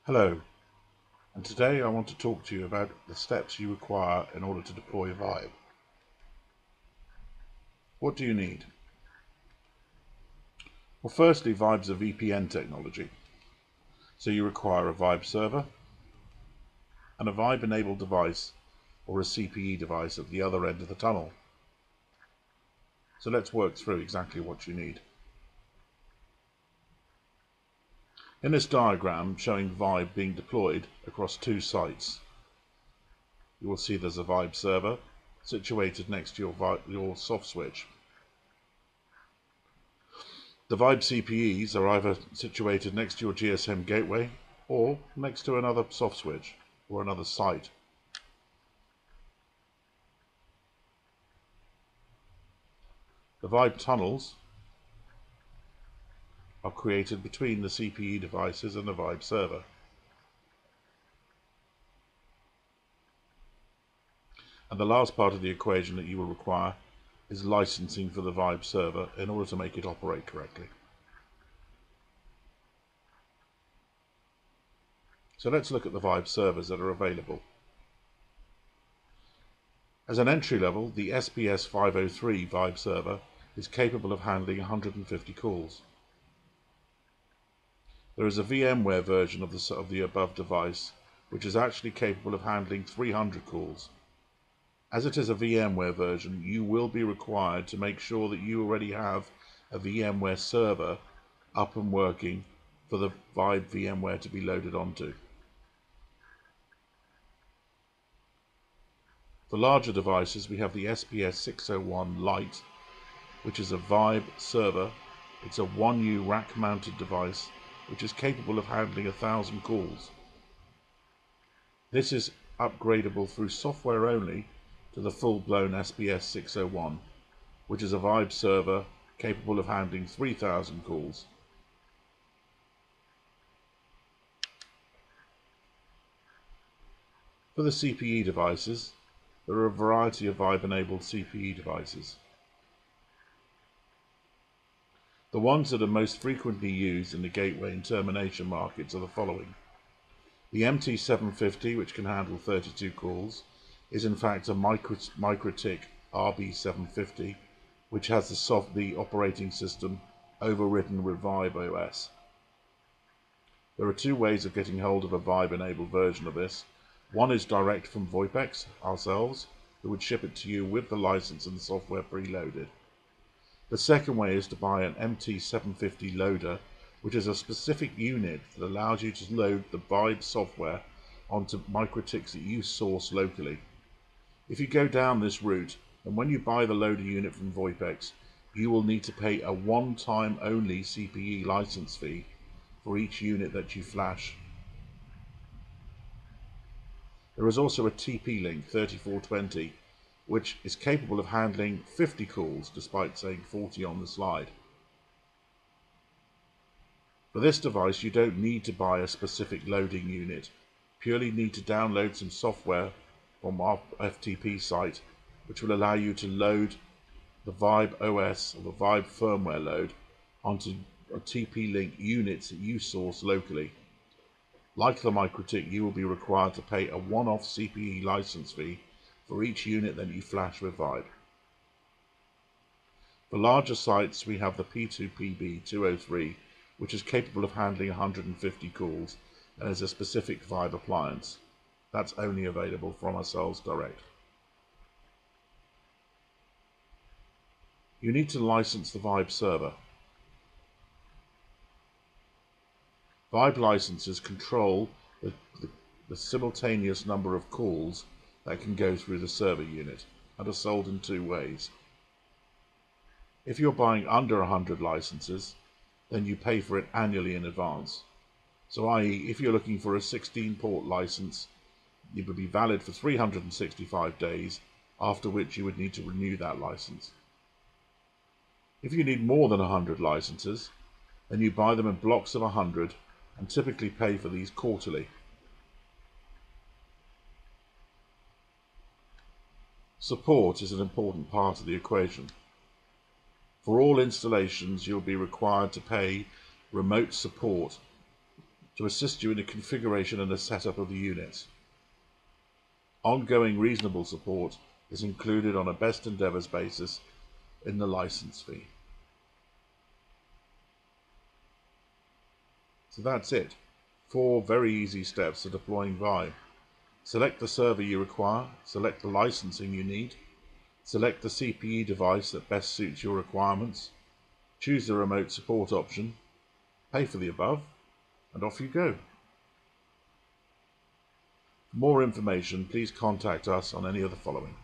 Hello, and today I want to talk to you about the steps you require in order to deploy ViBE. What do you need? Well, firstly, ViBE's a VPN technology, so you require a ViBE server and a ViBE-enabled device or a CPE device at the other end of the tunnel. So let's work through exactly what you need. In this diagram showing ViBE being deployed across two sites, you will see there's a ViBE server situated next to your soft switch. The ViBE CPEs are either situated next to your GSM gateway or next to another soft switch or another site. The ViBE tunnels are created between the CPE devices and the ViBE server. And the last part of the equation that you will require is licensing for the ViBE server in order to make it operate correctly. So let's look at the ViBE servers that are available. As an entry level, the SPS 503 ViBE server is capable of handling 150 calls. There is a VMware version of the above device which is actually capable of handling 300 calls. As it is a VMware version, you will be required to make sure that you already have a VMware server up and working for the ViBE VMware to be loaded onto. For larger devices, we have the SPS 601 Lite, which is a ViBE server. It's a 1U rack-mounted device which is capable of handling 1,000 calls. This is upgradable through software only to the full-blown SPS 601, which is a ViBE server capable of handling 3,000 calls. For the CPE devices, there are a variety of ViBE-enabled CPE devices. The ones that are most frequently used in the gateway and termination markets are the following. The MT750, which can handle 32 calls, is in fact a MikroTik RB750, which has the operating system overwritten with ViBE OS. There are two ways of getting hold of a ViBE-enabled version of this. One is direct from VoIPEX, ourselves, who would ship it to you with the license and the software preloaded. The second way is to buy an MT750 loader, which is a specific unit that allows you to load the ViBE software onto MikroTiks that you source locally. If you go down this route, and when you buy the loader unit from VoIPEX, you will need to pay a one-time only CPE license fee for each unit that you flash. There is also a TP-Link 3420, which is capable of handling 50 calls despite saying 40 on the slide. For this device, you don't need to buy a specific loading unit, purely need to download some software from our FTP site, which will allow you to load the ViBE OS or the ViBE firmware load onto a TP-Link units that you source locally. Like the MikroTik, you will be required to pay a one-off CPE license fee for each unit that you flash with ViBE. For larger sites, we have the P2PB 203, which is capable of handling 150 calls and is a specific ViBE appliance. That's only available from ourselves direct. You need to license the ViBE server. ViBE licenses control the simultaneous number of calls that can go through the server unit and are sold in two ways. If you're buying under 100 licenses, then you pay for it annually in advance. So i.e., if you're looking for a 16-port license, it would be valid for 365 days, after which you would need to renew that license. If you need more than 100 licenses, then you buy them in blocks of 100 and typically pay for these quarterly. Support is an important part of the equation. For all installations, you'll be required to pay remote support to assist you in the configuration and the setup of the units. Ongoing reasonable support is included on a best endeavours basis in the license fee. So that's it. 4 very easy steps to deploying ViBE. Select the server you require, select the licensing you need, select the CPE device that best suits your requirements, choose the remote support option, pay for the above, and off you go. For more information, please contact us on any of the following.